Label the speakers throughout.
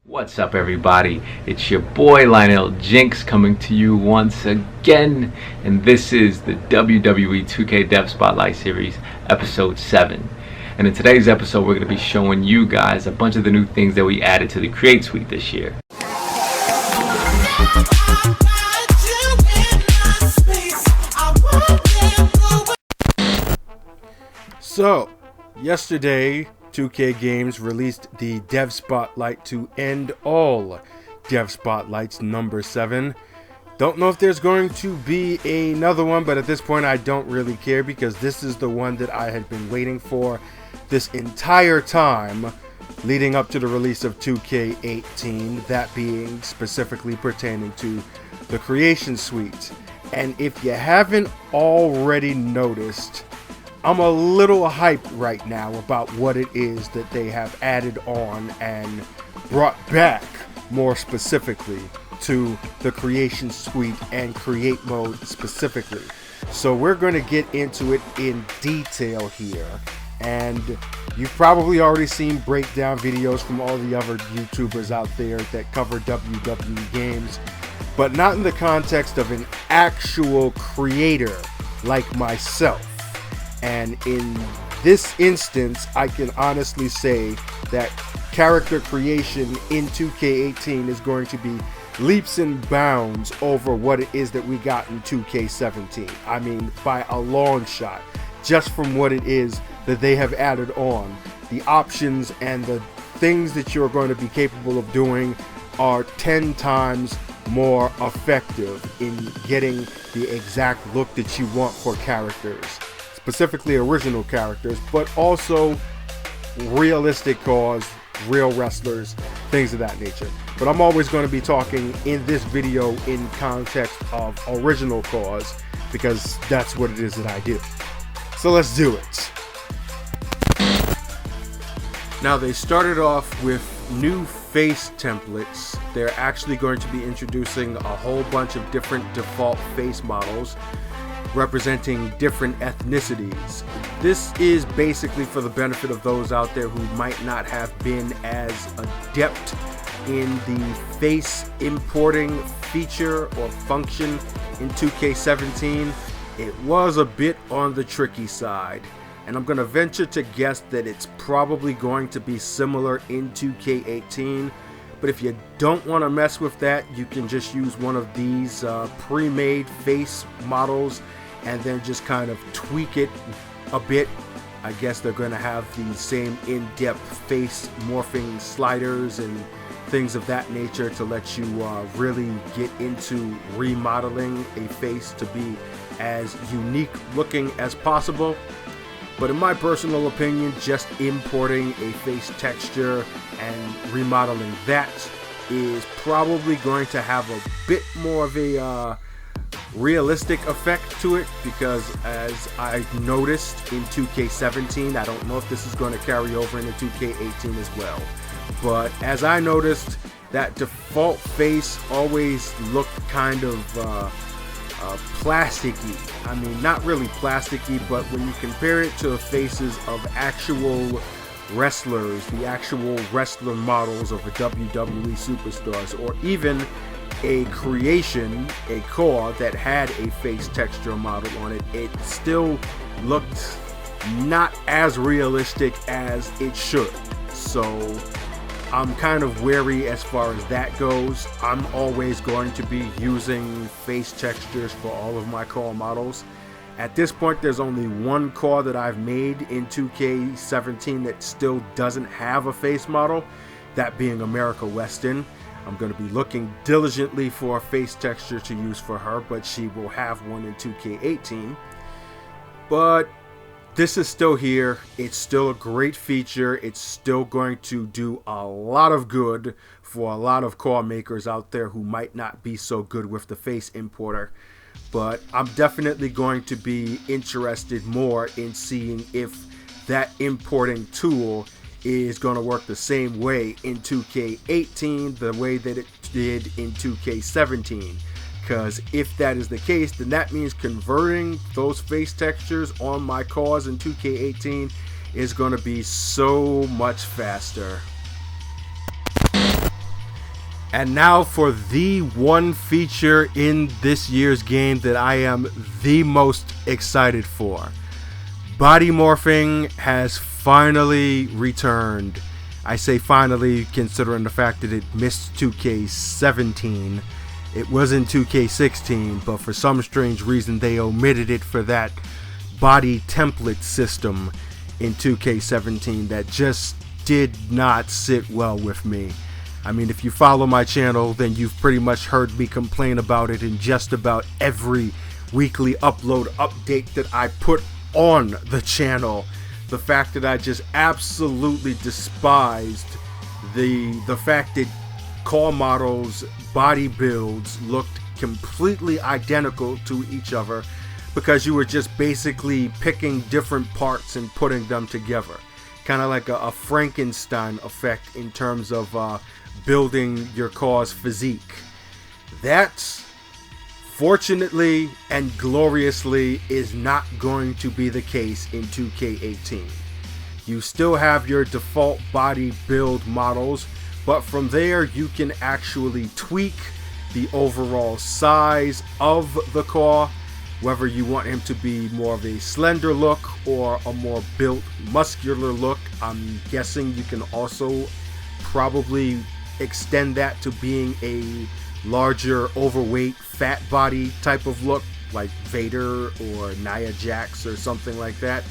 Speaker 1: What's up, everybody? It's your boy Lionel Jinx coming to you once again, and this is the WWE 2K Dev Spotlight Series, episode 7. And in today's episode, we're going to be showing you guys a bunch of the new things that we added to the Create Suite this year.
Speaker 2: So, yesterday, 2K Games released the Dev Spotlight to end all Dev Spotlights number 7. Don't know if there's going to be another one, but at this point I don't really care because this is the one that I had been waiting for this entire time leading up to the release of 2K18, that being specifically pertaining to the Creation Suite. And if you haven't already noticed, I'm a little hyped right now about what it is that they have added on and brought back more specifically to the Creation Suite and Create Mode specifically. So we're going to get into it in detail here. And you've probably already seen breakdown videos from all the other YouTubers out there that cover WWE games, but not in the context of an actual creator like myself. And in this instance, I can honestly say that character creation in 2K18 is going to be leaps and bounds over what it is that we got in 2K17. I mean, by a long shot, just from what it is that they have added on. The options and the things that you're going to be capable of doing are 10 times more effective in getting the exact look that you want for characters. Specifically original characters, but also realistic CAWS, real wrestlers, things of that nature. But I'm always going to be talking in this video in context of original CAWS because that's what it is that I do. So let's do it. Now they started off with new face templates. They're actually going to be introducing a whole bunch of different default face models representing different ethnicities. This is basically for the benefit of those out there who might not have been as adept in the face importing feature or function in 2K17. It was a bit on the tricky side, and I'm going to venture to guess that it's probably going to be similar in 2K18. But if you don't want to mess with that, you can just use one of these pre-made face models and then just kind of tweak it a bit. I guess they're going to have the same in-depth face morphing sliders and things of that nature to let you really get into remodeling a face to be as unique looking as possible. But in my personal opinion, just importing a face texture and remodeling that is probably going to have a bit more of a realistic effect to it, because as I noticed in 2K17, I don't know if this is going to carry over into 2K18 as well, but as I noticed, that default face always looked kind of plasticky. I mean, not really plasticky, but when you compare it to the faces of actual wrestlers, the actual wrestler models of the WWE superstars, or even a creation, a core that had a face texture model on it, it still looked not as realistic as it should. So I'm kind of wary as far as that goes. I'm always going to be using face textures for all of my core models. At this point, there's only one core that I've made in 2K17 that still doesn't have a face model, that being America Weston. I'm going to be looking diligently for a face texture to use for her, but she will have one in 2K18. But this is still here. It's still a great feature. It's still going to do a lot of good for a lot of core makers out there who might not be so good with the face importer. But I'm definitely going to be interested more in seeing if that importing tool is going to work the same way in 2K18 the way that it did in 2K17, because if that is the case, then that means converting those face textures on my cars in 2K18 is going to be so much faster. And now for the one feature in this year's game that I am the most excited for. Body morphing has finally returned. I say finally considering the fact that it missed 2K17. It was in 2K16, but for some strange reason they omitted it for that body template system in 2K17 that just did not sit well with me. I mean, if you follow my channel, then you've pretty much heard me complain about it in just about every weekly upload update that I put on the channel. The fact that I just absolutely despised the fact that core models' body builds looked completely identical to each other because you were just basically picking different parts and putting them together. Kind of like a Frankenstein effect in terms of building your core's physique. That, fortunately and gloriously, is not going to be the case in 2K18. You still have your default body build models, but from there you can actually tweak the overall size of the core, whether you want him to be more of a slender look or a more built muscular look. I'm guessing you can also probably extend that to being a larger, overweight, fat body type of look, like Vader or Nia Jax or something like that.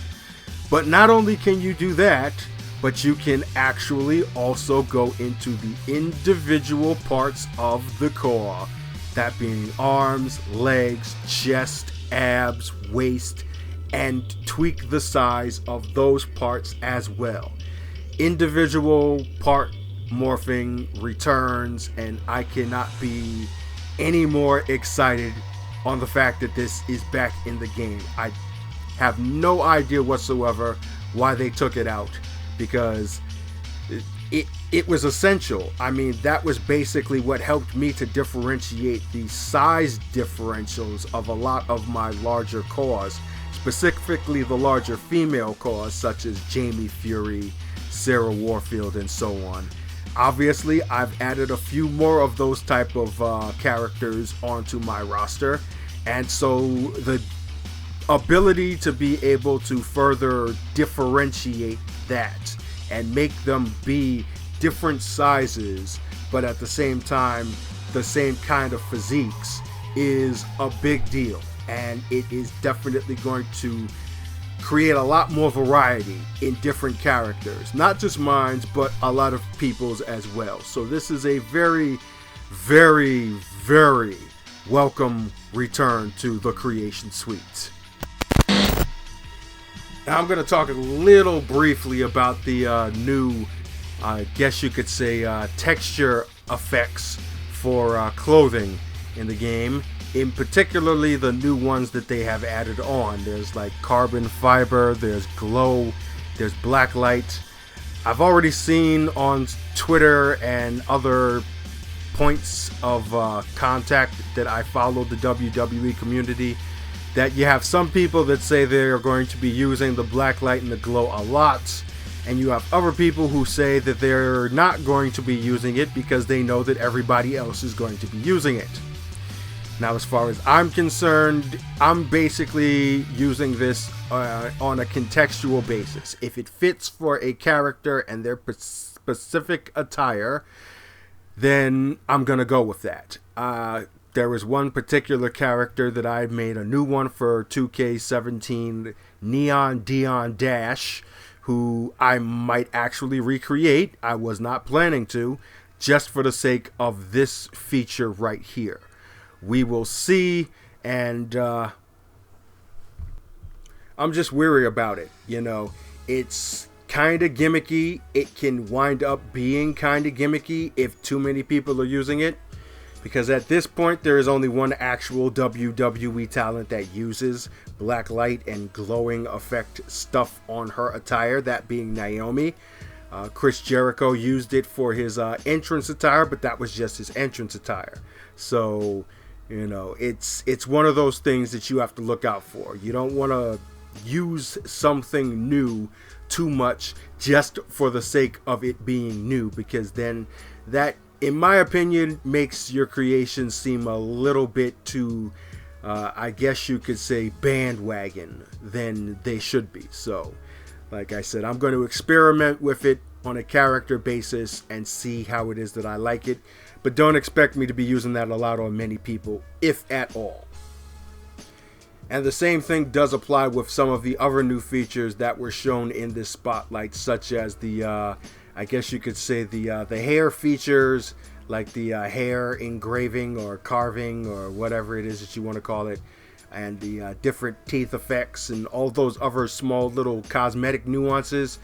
Speaker 2: But not only can you do that, but you can actually also go into the individual parts of the core, that being arms, legs, chest, abs, waist, and tweak the size of those parts as well. Individual part morphing returns, and I cannot be any more excited on the fact that this is back in the game. I have no idea whatsoever why they took it out, because it was essential. I mean, that was basically what helped me to differentiate the size differentials of a lot of my larger cores, specifically the larger female cores such as Jamie Fury, Sarah Warfield, and so on. Obviously, I've added a few more of those type of characters onto my roster, and so the ability to be able to further differentiate that and make them be different sizes, but at the same time the same kind of physiques, is a big deal, and it is definitely going to create a lot more variety in different characters, not just mine, but a lot of people's as well. So this is a very, very, very welcome return to the Creation Suite. Now I'm going to talk a little briefly about the new, I guess you could say, texture effects for clothing in the game. In particularly the new ones that they have added on. There's like carbon fiber, there's glow, there's black light. I've already seen on Twitter and other points of contact that I follow the WWE community that you have some people that say they're going to be using the black light and the glow a lot, and you have other people who say that they're not going to be using it because they know that everybody else is going to be using it. Now, as far as I'm concerned, I'm basically using this on a contextual basis. If it fits for a character and their specific attire, then I'm going to go with that. There was one particular character that I made a new one for 2K17, Neon Dion Dash, who I might actually recreate. I was not planning to, just for the sake of this feature right here. We will see, and I'm just weary about it. You know, it's kind of gimmicky. It can wind up being kind of gimmicky if too many people are using it, because at this point there is only one actual WWE talent that uses black light and glowing effect stuff on her attire, that being Naomi. Chris Jericho used it for his entrance attire, but that was just his entrance attire. So, you know, it's one of those things that you have to look out for. You don't want to use something new too much just for the sake of it being new, because then that in my opinion, makes your creation seem a little bit too, I guess you could say, bandwagon than they should be. So, like I said, I'm going to experiment with it on a character basis and see how it is that I like it. But don't expect me to be using that a lot on many people, if at all. And the same thing does apply with some of the other new features that were shown in this spotlight, such as the, I guess you could say the hair features, like the hair engraving or carving or whatever it is that you want to call it, and the different teeth effects and all those other small little cosmetic nuances.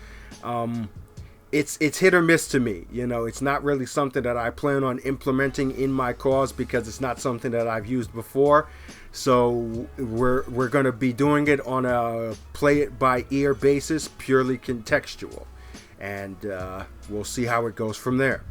Speaker 2: It's hit or miss to me. You know, it's not really something that I plan on implementing in my CAWS because it's not something that I've used before. So we're going to be doing it on a play it by ear basis, purely contextual, and we'll see how it goes from there.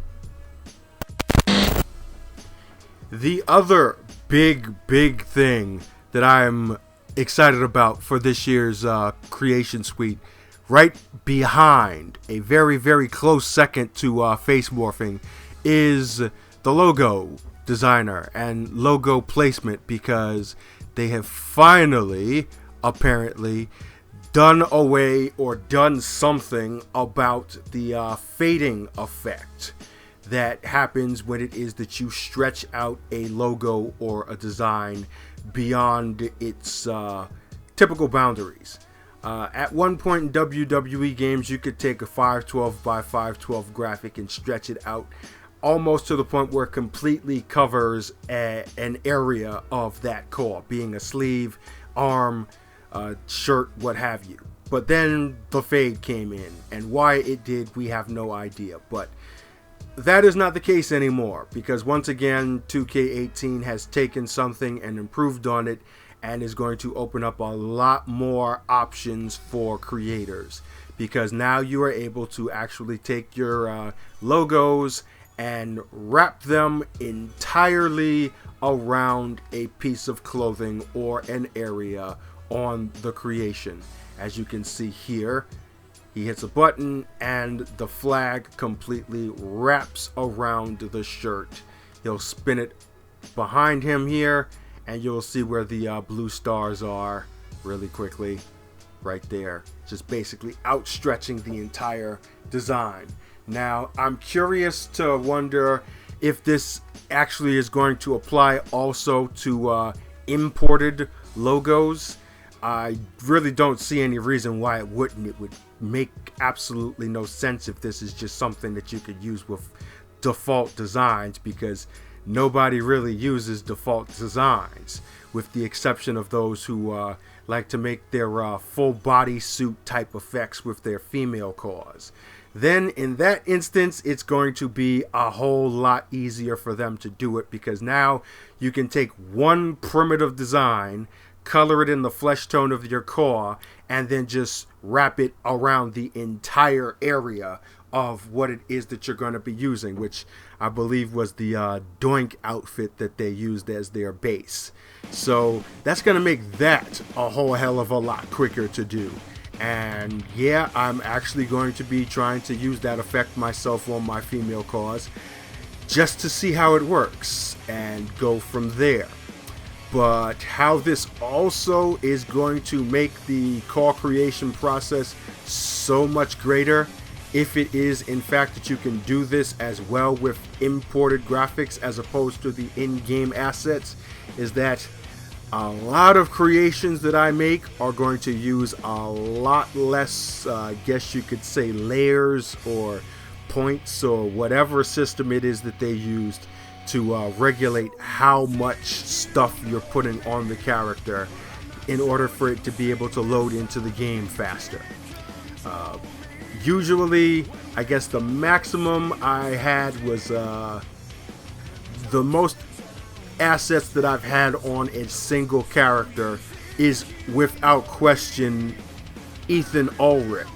Speaker 2: The other big thing that I'm excited about for this year's creation suite, right behind, a very close second to face morphing, is the logo designer and logo placement, because they have finally, apparently, done away or done something about the fading effect that happens when it is that you stretch out a logo or a design beyond its typical boundaries. At one point in WWE games, you could take a 512 by 512 graphic and stretch it out almost to the point where it completely covers an area of that core, being a sleeve, arm, shirt, what have you. But then the fade came in, and why it did, we have no idea. But that is not the case anymore, because once again, 2K18 has taken something and improved on it, and is going to open up a lot more options for creators, because now you are able to actually take your logos and wrap them entirely around a piece of clothing or an area on the creation. As you can see here, he hits a button and the flag completely wraps around the shirt. He'll spin it behind him here, and you'll see where the blue stars are really quickly right there, just basically outstretching the entire design. Now, I'm curious to wonder if this actually is going to apply also to imported logos. I really don't see any reason why it wouldn't. It would make absolutely no sense if this is just something that you could use with default designs, because nobody really uses default designs, with the exception of those who like to make their full body suit type effects with their female CAWS. Then in that instance, it's going to be a whole lot easier for them to do it, because now you can take one primitive design, color it in the flesh tone of your core, and then just wrap it around the entire area of what it is that you're going to be using, which I believe was the Doink outfit that they used as their base. So that's going to make that a whole hell of a lot quicker to do. And yeah, I'm actually going to be trying to use that effect myself on my female CAWS, just to see how it works and go from there. But how this also is going to make the core creation process so much greater, if it is in fact that you can do this as well with imported graphics as opposed to the in-game assets, is that a lot of creations that I make are going to use a lot less, I guess you could say, layers or points or whatever system it is that they used to regulate how much stuff you're putting on the character in order for it to be able to load into the game faster. Usually, I guess the maximum I had was the most assets that I've had on a single character is without question Ethan Ulrich,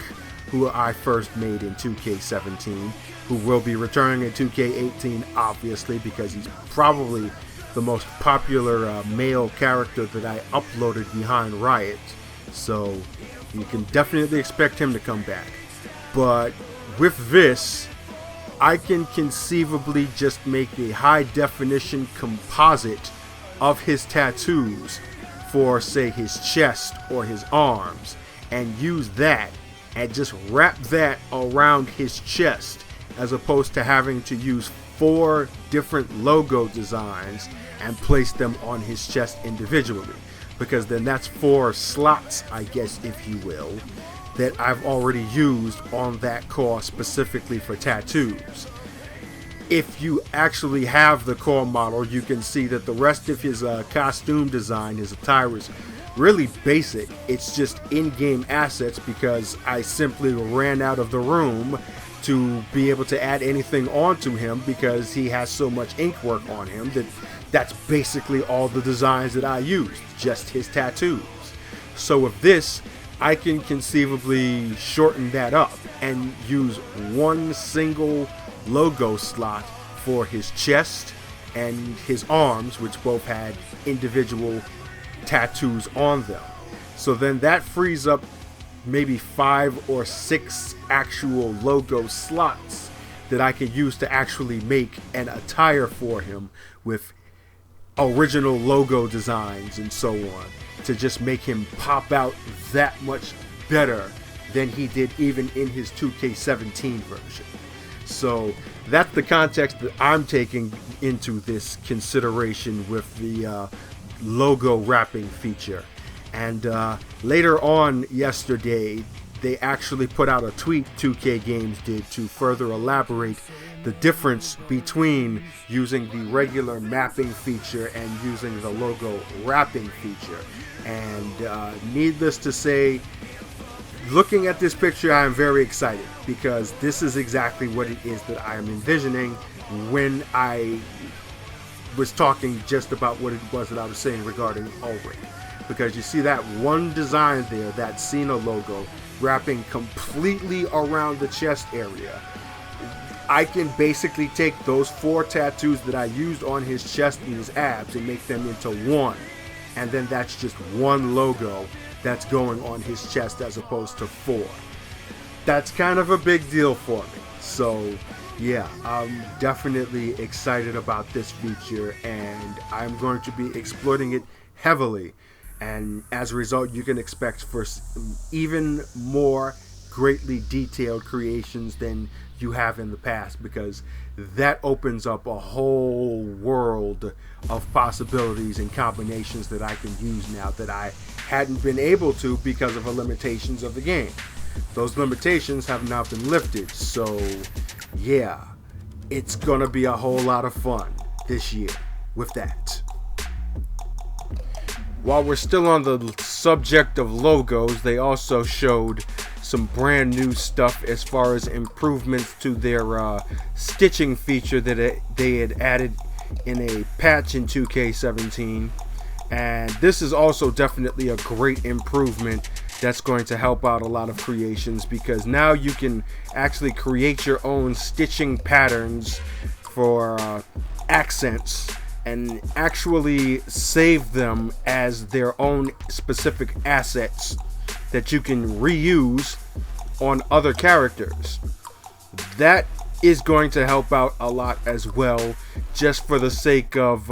Speaker 2: who I first made in 2K17, who will be returning in 2K18 obviously, because he's probably the most popular male character that I uploaded behind Riot, so you can definitely expect him to come back. But with this, I can conceivably just make a high definition composite of his tattoos for, say, his chest or his arms, and use that and just wrap that around his chest, as opposed to having to use 4 different logo designs and place them on his chest individually, because then that's 4 slots, I guess, if you will, that I've already used on that core specifically for tattoos. If you actually have the core model, you can see that the rest of his costume design, his attire, is really basic. It's just in-game assets, because I simply ran out of the room to be able to add anything onto him, because he has so much ink work on him that that's basically all the designs that I used, just his tattoos. So with this, I can conceivably shorten that up and use one single logo slot for his chest and his arms, which both had individual tattoos on them. So then that frees up maybe 5 or 6 actual logo slots that I can use to actually make an attire for him with original logo designs and so on, to just make him pop out that much better than he did even in his 2K17 version. So that's the context that I'm taking into this consideration with the logo wrapping feature. And later on yesterday, they actually put out a tweet, 2K Games did, to further elaborate the difference between using the regular mapping feature and using the logo wrapping feature. And needless to say, looking at this picture, I am very excited, because this is exactly what it is that I am envisioning when I was talking just about what it was that I was saying regarding Ulrich. Because you see that one design there, that Cena logo, wrapping completely around the chest area. I can basically take those 4 tattoos that I used on his chest and his abs and make them into one. And then that's just one logo that's going on his chest as opposed to 4. That's kind of a big deal for me. So yeah, I'm definitely excited about this feature, and I'm going to be exploiting it heavily. And as a result, you can expect for even more greatly detailed creations than you have in the past, because that opens up a whole world of possibilities and combinations that I can use now that I hadn't been able to because of the limitations of the game. Those limitations have now been lifted, so yeah, it's gonna be a whole lot of fun this year with that. While we're still on the subject of logos, they also showed some brand new stuff as far as improvements to their stitching feature that they had added in a patch in 2K17. And this is also definitely a great improvement that's going to help out a lot of creations, because now you can actually create your own stitching patterns for accents and actually save them as their own specific assets that you can reuse on other characters. That is going to help out a lot as well, just for the sake of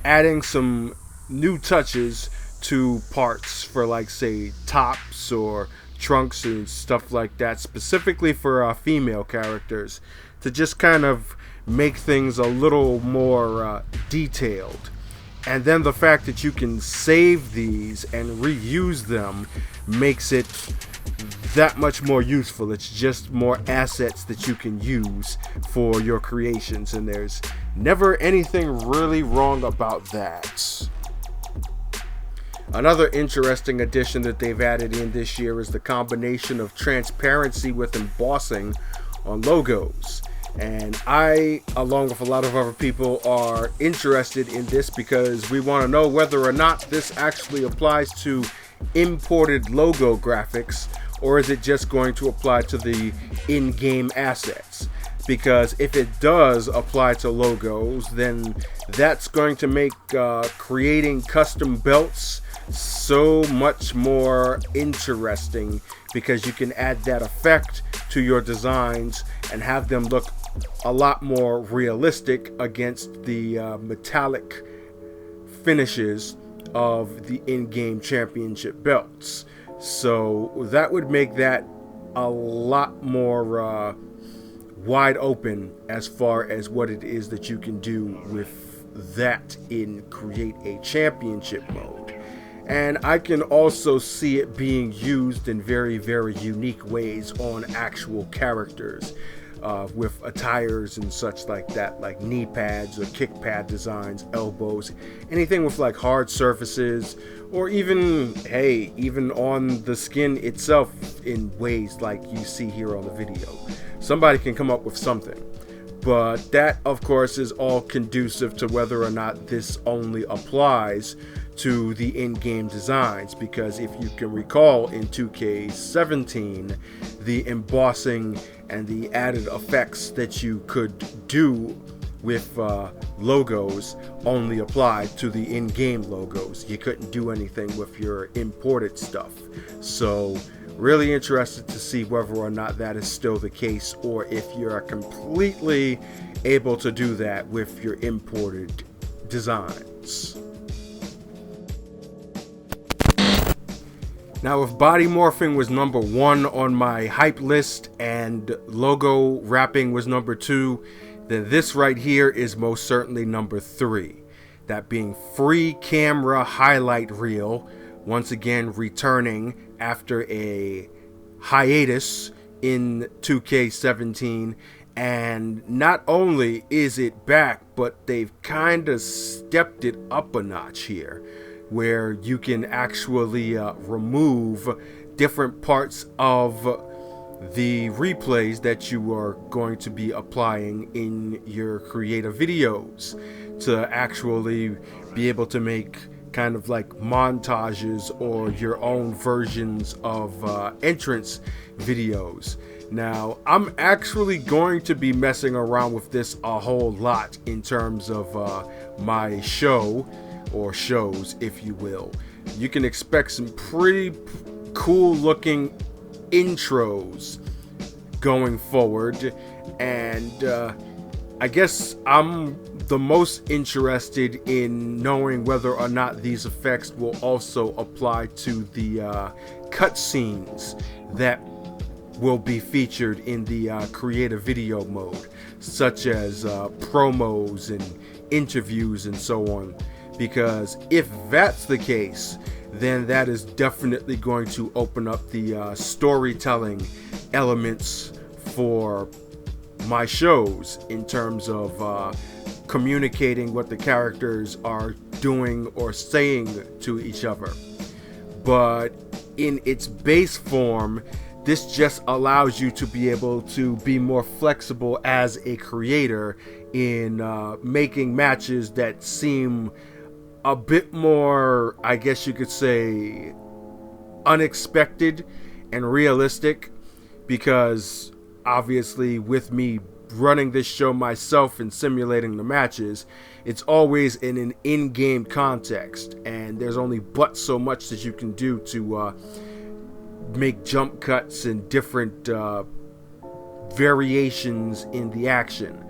Speaker 2: adding some new touches to parts for, like, say, tops or trunks and stuff like that, specifically for female characters, to just kind of make things a little more detailed. And then the fact that you can save these and reuse them makes it that much more useful. It's just more assets that you can use for your creations, and there's never anything really wrong about that. Another interesting addition that they've added in this year is the combination of transparency with embossing on logos. And I, along with a lot of other people, are interested in this because we want to know whether or not this actually applies to imported logo graphics, or is it just going to apply to the in-game assets? Because if it does apply to logos, then that's going to make creating custom belts so much more interesting, because you can add that effect to your designs and have them look a lot more realistic against the metallic finishes of the in-game championship belts. So that would make that a lot more wide open as far as what it is that you can do with that in Create a Championship mode. And I can also see it being used in very, very unique ways on actual characters, with attires and such like that, like knee pads or kick pad designs, elbows, anything with like hard surfaces, or even on the skin itself in ways like you see here on the video. Somebody can come up with something. But that, of course, is all conducive to whether or not this only applies to the in-game designs, because if you can recall, in 2K17, the embossing and the added effects that you could do with logos only applied to the in-game logos. You couldn't do anything with your imported stuff. So really interested to see whether or not that is still the case, or if you're completely able to do that with your imported designs. Now, if body morphing was number 1 on my hype list and logo wrapping was number 2, then this right here is most certainly number 3. That being free camera highlight reel, once again returning after a hiatus in 2K17. And not only is it back, but they've kind of stepped it up a notch here, where you can actually remove different parts of the replays that you are going to be applying in your creative videos, to actually be able to make kind of like montages or your own versions of entrance videos. Now, I'm actually going to be messing around with this a whole lot in terms of my show, or shows, if you will. You can expect some pretty cool looking intros going forward, and I guess I'm the most interested in knowing whether or not these effects will also apply to the cutscenes that will be featured in the creative video mode, such as promos and interviews and so on. Because if that's the case, then that is definitely going to open up the storytelling elements for my shows in terms of communicating what the characters are doing or saying to each other. But in its base form, this just allows you to be able to be more flexible as a creator in making matches that seem a bit more, I guess you could say, unexpected and realistic, because obviously with me running this show myself and simulating the matches, it's always in an in-game context, and there's only but so much that you can do to make jump cuts and different variations in the action.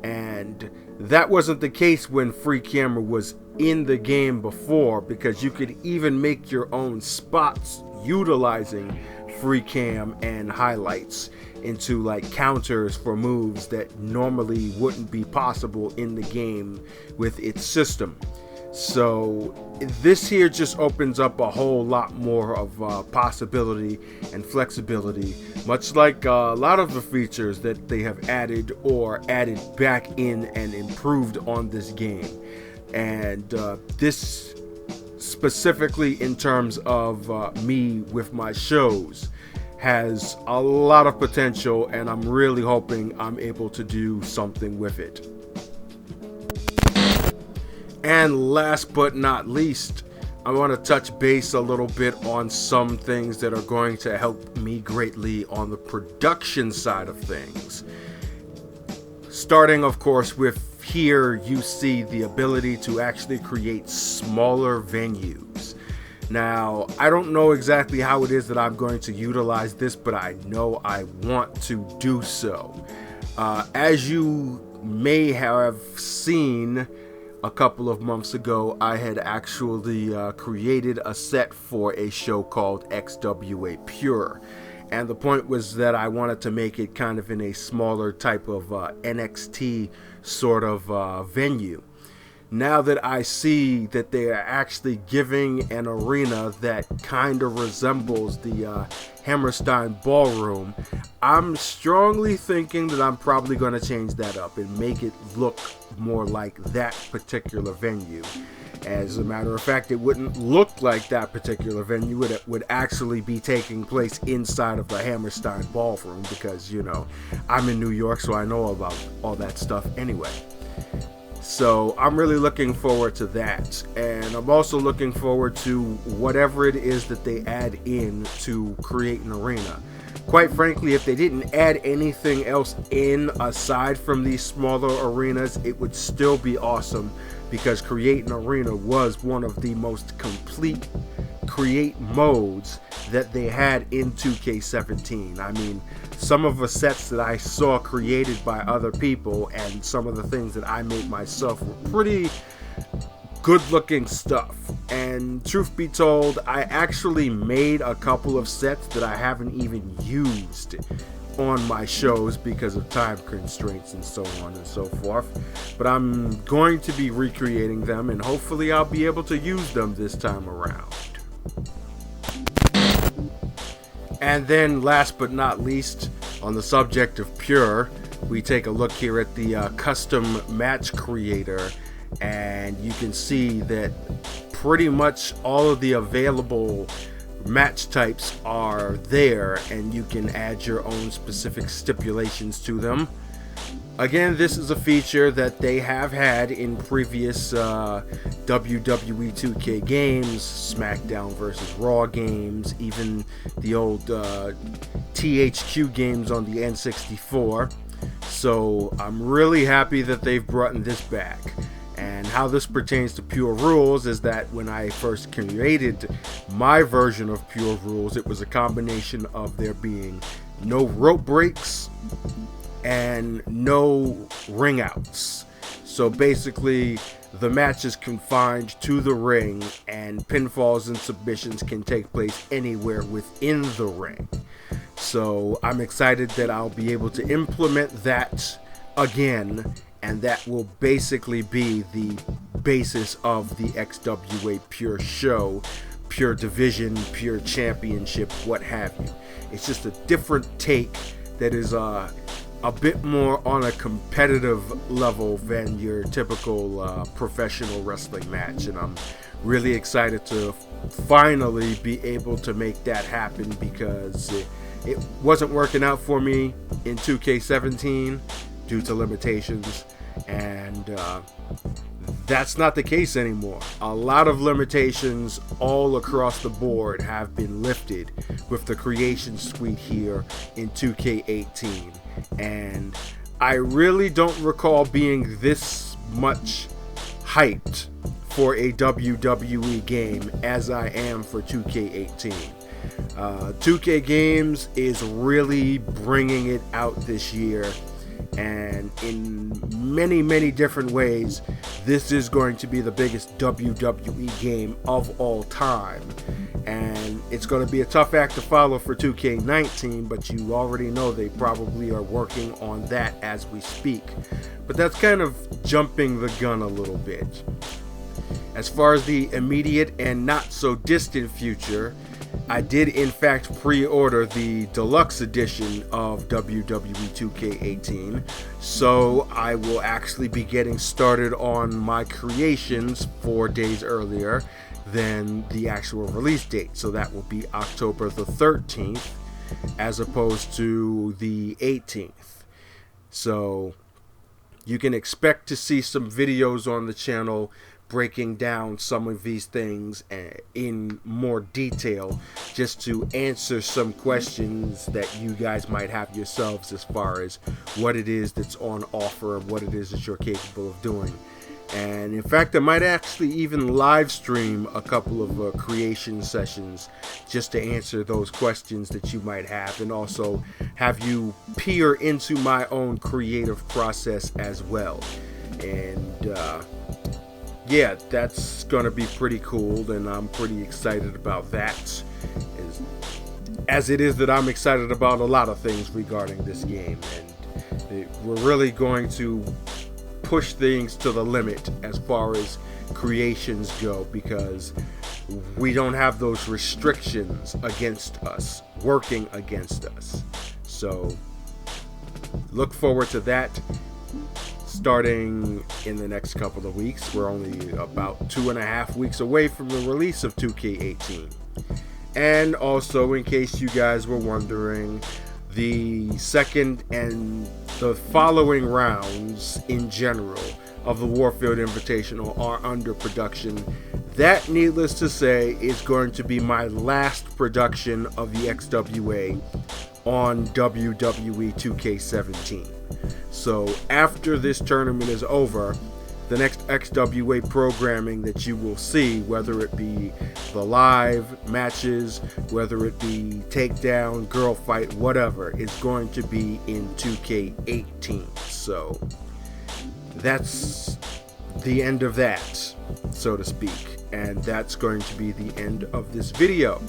Speaker 2: And that wasn't the case when free camera was in the game before, because you could even make your own spots utilizing free cam and highlights into like counters for moves that normally wouldn't be possible in the game with its system. So this here just opens up a whole lot more of possibility and flexibility, much like a lot of the features that they have added or added back in and improved on this game. And this specifically in terms of me with my shows has a lot of potential, and I'm really hoping I'm able to do something with it. And last but not least, I want to touch base a little bit on some things that are going to help me greatly on the production side of things. Starting, of course, with here you see the ability to actually create smaller venues. Now, I don't know exactly how it is that I'm going to utilize this, but I know I want to do so. As you may have seen a couple of months ago, I had actually created a set for a show called XWA Pure. And the point was that I wanted to make it kind of in a smaller type of NXT sort of venue. Now that I see that they are actually giving an arena that kind of resembles the Hammerstein Ballroom, I'm strongly thinking that I'm probably going to change that up and make it look more like that particular venue. As a matter of fact, it wouldn't look like that particular venue. It would actually be taking place inside of the Hammerstein Ballroom because, you know, I'm in New York, so I know about all that stuff anyway. So I'm really looking forward to that. And I'm also looking forward to whatever it is that they add in to create an arena. Quite frankly, if they didn't add anything else in aside from these smaller arenas, it would still be awesome, because Create an Arena was one of the most complete create modes that they had in 2K17. I mean, some of the sets that I saw created by other people and some of the things that I made myself were pretty good looking stuff. And truth be told, I actually made a couple of sets that I haven't even used on my shows because of time constraints and so on and so forth. But I'm going to be recreating them, and hopefully I'll be able to use them this time around. And then last but not least, on the subject of Pure, we take a look here at the custom match creator, and you can see that pretty much all of the available match types are there, and you can add your own specific stipulations to them. Again, this is a feature that they have had in previous WWE 2K games, SmackDown vs. Raw games, even the old THQ games on the N64. So I'm really happy that they've brought this back. And how this pertains to Pure Rules is that when I first created my version of Pure Rules, it was a combination of there being no rope breaks and no ring outs. So basically, the match is confined to the ring, and pinfalls and submissions can take place anywhere within the ring. So I'm excited that I'll be able to implement that again, and that will basically be the basis of the XWA Pure show, Pure Division, Pure Championship, what have you. It's just a different take that is a bit more on a competitive level than your typical professional wrestling match, and I'm really excited to finally be able to make that happen, because it wasn't working out for me in 2K17 due to limitations, and that's not the case anymore. A lot of limitations all across the board have been lifted with the creation suite here in 2K18, and I really don't recall being this much hyped for a WWE game as I am for 2K18. 2K Games is really bringing it out this year, and in many different ways, this is going to be the biggest WWE game of all time, and it's going to be a tough act to follow for 2K19, but you already know they probably are working on that as we speak. But that's kind of jumping the gun a little bit. As far as the immediate and not so distant future, I did in fact pre-order the deluxe edition of WWE 2K18, so I will actually be getting started on my creations 4 days earlier than the actual release date. So that will be October the 13th as opposed to the 18th. So you can expect to see some videos on the channel breaking down some of these things in more detail, just to answer some questions that you guys might have yourselves as far as what it is that's on offer, what it is that you're capable of doing. And in fact, I might actually even live stream a couple of creation sessions just to answer those questions that you might have, and also have you peer into my own creative process as well. And yeah, that's going to be pretty cool, and I'm pretty excited about that. As it is that I'm excited about a lot of things regarding this game, and we're really going to push things to the limit as far as creations go, because we don't have those restrictions against us, working against us. So look forward to that starting in the next couple of weeks. We're only about 2.5 weeks away from the release of 2K18. And also, in case you guys were wondering, the second and the following rounds in general of the Warfield Invitational are under production. That, needless to say, is going to be my last production of the XWA on WWE 2K18. So after this tournament is over, the next XWA programming that you will see, whether it be the live matches, whether it be takedown, girl fight, whatever, is going to be in 2K18. So that's the end of that, so to speak. And that's going to be the end of this video.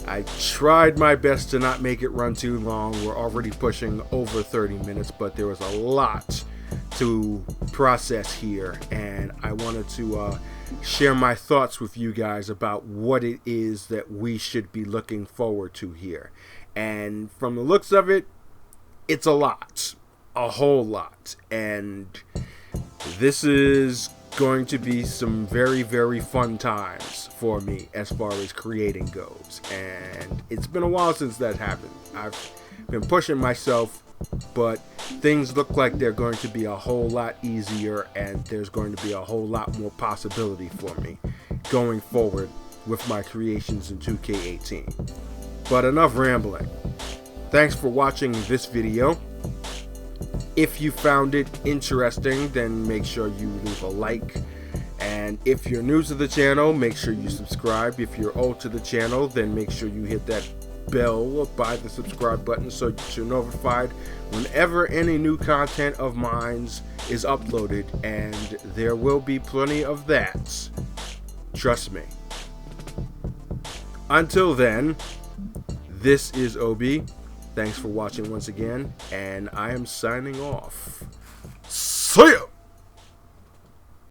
Speaker 2: I tried my best to not make it run too long. We're already pushing over 30 minutes, but there was a lot to process here, and I wanted to share my thoughts with you guys about what it is that we should be looking forward to here. And from the looks of it, it's a lot, a whole lot, and this is going to be some very, very fun times for me as far as creating goes. And it's been a while since that happened. I've been pushing myself, but things look like they're going to be a whole lot easier, and there's going to be a whole lot more possibility for me going forward with my creations in 2K18. But enough rambling. Thanks for watching this video. If you found it interesting, then make sure you leave a like. And if you're new to the channel, make sure you subscribe. If you're old to the channel, then make sure you hit that bell by the subscribe button so that you're notified whenever any new content of mine is uploaded, and there will be plenty of that. Trust me. Until then, this is Obi. Thanks for watching once again, and I am signing off. See ya!